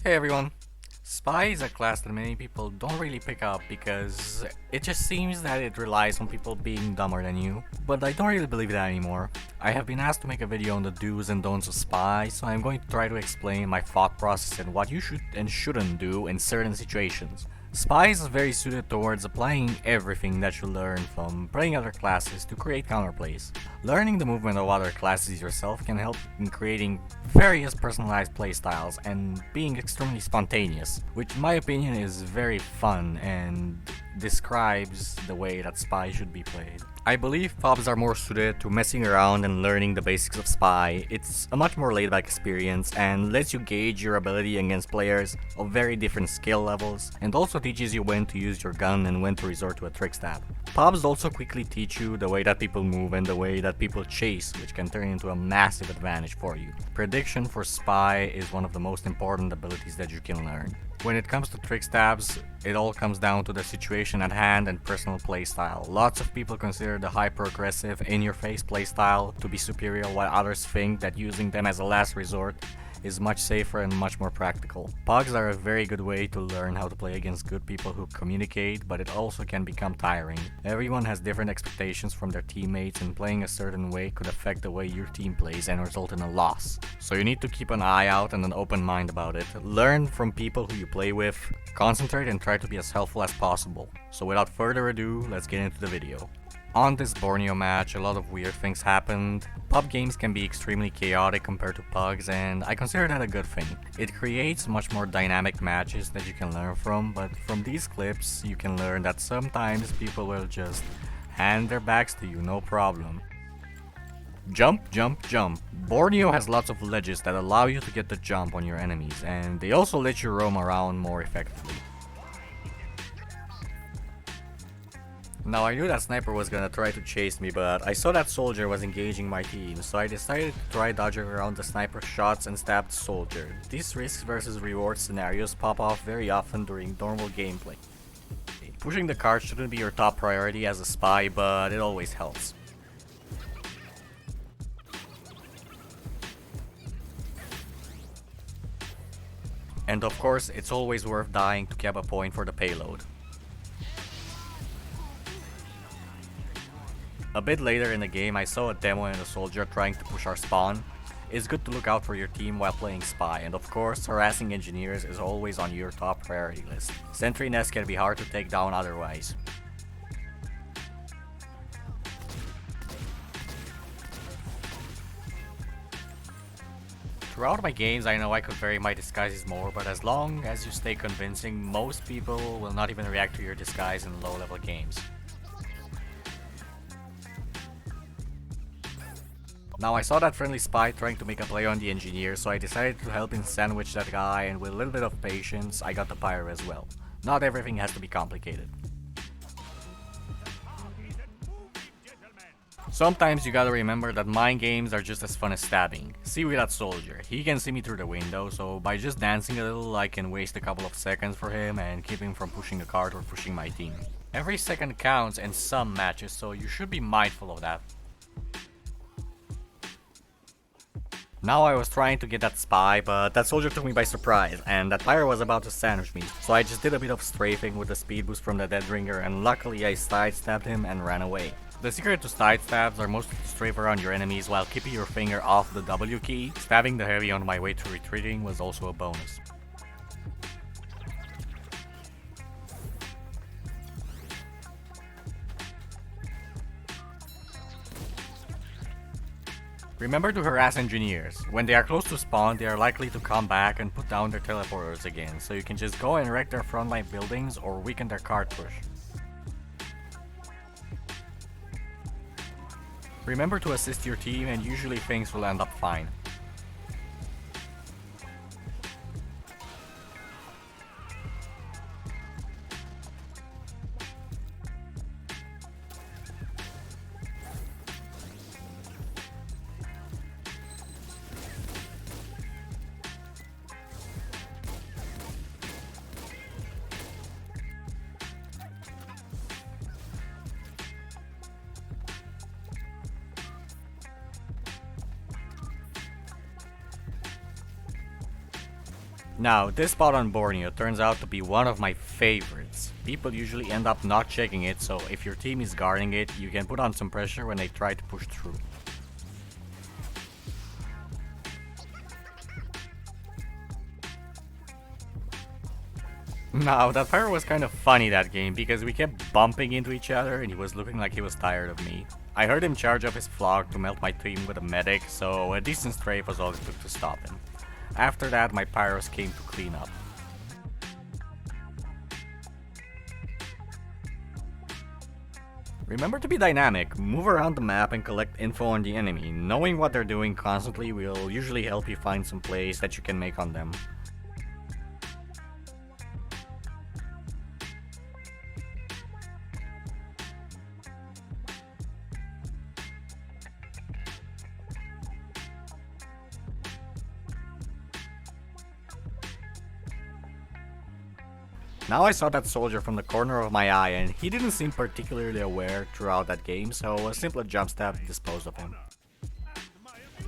Hey everyone! Spy is a class that many people don't really pick up because it just seems that it relies on people being dumber than you. But I don't really believe that anymore. I have been asked to make a video on the do's and don'ts of Spy, so I'm going to try to explain my thought process and what you should and shouldn't do in certain situations. Spy is very suited towards applying everything that you learn from playing other classes to create counterplays. Learning the movement of other classes yourself can help in creating various personalized playstyles and being extremely spontaneous, which in my opinion is very fun and describes the way that Spy should be played. I believe pubs are more suited to messing around and learning the basics of Spy. It's a much more laid-back experience and lets you gauge your ability against players of very different skill levels, and also teaches you when to use your gun and when to resort to a trick stab. Pubs also quickly teach you the way that people move and the way that people chase, which can turn into a massive advantage for you. Prediction for Spy is one of the most important abilities that you can learn. When it comes to trick stabs, it all comes down to the situation at hand and personal playstyle. Lots of people consider the hyper-aggressive, in-your-face playstyle to be superior, while others think that using them as a last resort is much safer and much more practical. Pugs are a very good way to learn how to play against good people who communicate, but it also can become tiring. Everyone has different expectations from their teammates, and playing a certain way could affect the way your team plays and result in a loss. So you need to keep an eye out and an open mind about it. Learn from people who you play with, concentrate and try to be as helpful as possible. So without further ado, let's get into the video. On this Borneo match, a lot of weird things happened. Pub games can be extremely chaotic compared to pugs, and I consider that a good thing. It creates much more dynamic matches that you can learn from, but from these clips, you can learn that sometimes people will just hand their backs to you, no problem. Jump, jump, jump. Borneo has lots of ledges that allow you to get the jump on your enemies, and they also let you roam around more effectively. Now I knew that sniper was gonna try to chase me, but I saw that soldier was engaging my team, so I decided to try dodging around the sniper's shots and stab the soldier. These risks versus reward scenarios pop off very often during normal gameplay. Pushing the cart shouldn't be your top priority as a spy, but it always helps. And of course, it's always worth dying to cap a point for the payload. A bit later in the game, I saw a demo and a soldier trying to push our spawn. It's good to look out for your team while playing Spy, and of course, harassing engineers is always on your top priority list. Sentry nests can be hard to take down otherwise. Throughout my games, I know I could vary my disguises more, but as long as you stay convincing, most people will not even react to your disguise in low-level games. Now I saw that friendly spy trying to make a play on the engineer, so I decided to help him sandwich that guy, and with a little bit of patience, I got the pyro as well. Not everything has to be complicated. Sometimes you gotta remember that mind games are just as fun as stabbing. See with that soldier, he can see me through the window, so by just dancing a little I can waste a couple of seconds for him and keep him from pushing the cart or pushing my team. Every second counts in some matches, so you should be mindful of that. Now I was trying to get that spy, but that soldier took me by surprise, and that pyro was about to sandwich me, so I just did a bit of strafing with the speed boost from the dead ringer, and luckily I sidestepped him and ran away. The secret to sidestabs are mostly to strafe around your enemies while keeping your finger off the W key. Stabbing the heavy on my way to retreating was also a bonus. Remember to harass engineers. When they are close to spawn, they are likely to come back and put down their teleporters again, so you can just go and wreck their frontline buildings or weaken their cart push. Remember to assist your team, and usually things will end up fine. Now, this spot on Borneo turns out to be one of my favorites. People usually end up not checking it, so if your team is guarding it, you can put on some pressure when they try to push through. Now, that pyro was kind of funny that game because we kept bumping into each other and he was looking like he was tired of me. I heard him charge up his flock to melt my team with a medic, so a decent strafe was all it took to stop him. After that, my pyros came to clean up. Remember to be dynamic, move around the map and collect info on the enemy. Knowing what they're doing constantly will usually help you find some plays that you can make on them. Now I saw that soldier from the corner of my eye and he didn't seem particularly aware throughout that game, so a simple jump stab disposed of him.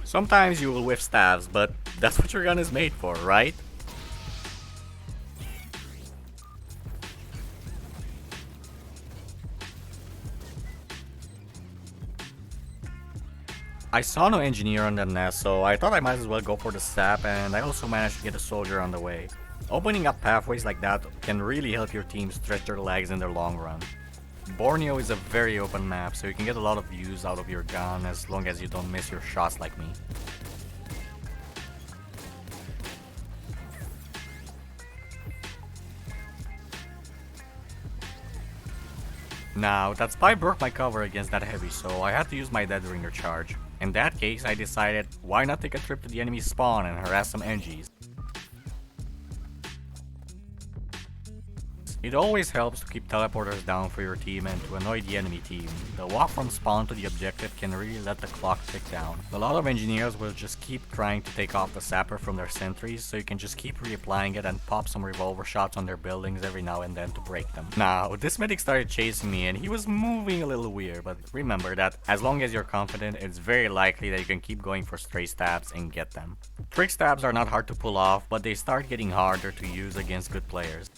Sometimes you will whiff stabs, but that's what your gun is made for, right? I saw no engineer on the nest, so I thought I might as well go for the sap, and I also managed to get a soldier on the way. Opening up pathways like that can really help your team stretch their legs in the long run. Borneo is a very open map, so you can get a lot of views out of your gun as long as you don't miss your shots like me. Now, that spy broke my cover against that heavy, so I had to use my dead ringer charge. In that case, I decided, why not take a trip to the enemy spawn and harass some NGs? It always helps to keep teleporters down for your team and to annoy the enemy team. The walk from spawn to the objective can really let the clock tick down. A lot of engineers will just keep trying to take off the sapper from their sentries, so you can just keep reapplying it and pop some revolver shots on their buildings every now and then to break them. Now, this medic started chasing me and he was moving a little weird, but remember that as long as you're confident, it's very likely that you can keep going for stray stabs and get them. Trick stabs are not hard to pull off, but they start getting harder to use against good players.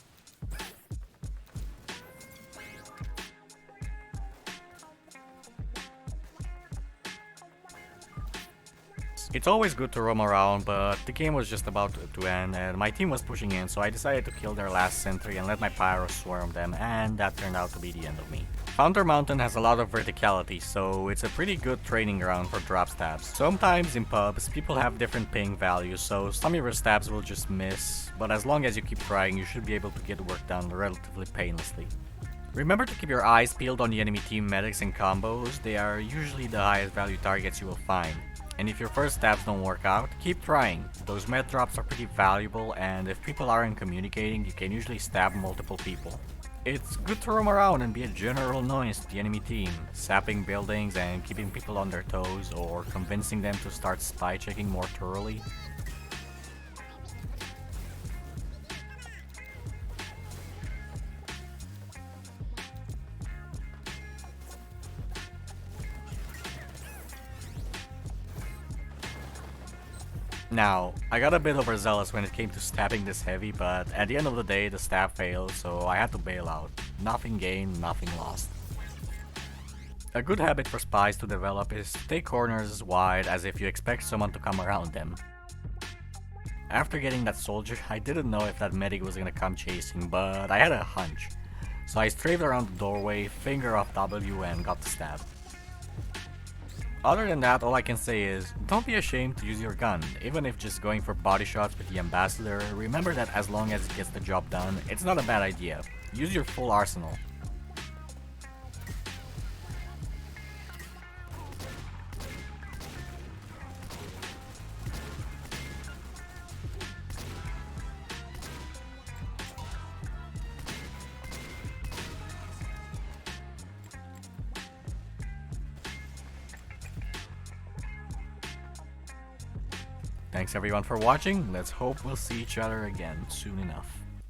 It's always good to roam around, but the game was just about to end and my team was pushing in, so I decided to kill their last sentry and let my pyros swarm them, and that turned out to be the end of me. Founder Mountain has a lot of verticality, so it's a pretty good training ground for drop stabs. Sometimes in pubs, people have different ping values, so some of your stabs will just miss, but as long as you keep trying, you should be able to get work done relatively painlessly. Remember to keep your eyes peeled on the enemy team medics and combos. They are usually the highest value targets you will find. And if your first stabs don't work out, keep trying. Those med drops are pretty valuable, and if people aren't communicating, you can usually stab multiple people. It's good to roam around and be a general annoyance to the enemy team, sapping buildings and keeping people on their toes, or convincing them to start spy checking more thoroughly. Now, I got a bit overzealous when it came to stabbing this heavy, but at the end of the day, the stab failed, so I had to bail out. Nothing gained, nothing lost. A good habit for spies to develop is to take corners as wide as if you expect someone to come around them. After getting that soldier, I didn't know if that medic was gonna come chasing, but I had a hunch. So I strafed around the doorway, finger off W, and got the stab. Other than that, all I can say is, don't be ashamed to use your gun. Even if just going for body shots with the ambassador, remember that as long as it gets the job done, it's not a bad idea. Use your full arsenal. Thanks everyone for watching. Let's hope we'll see each other again soon enough.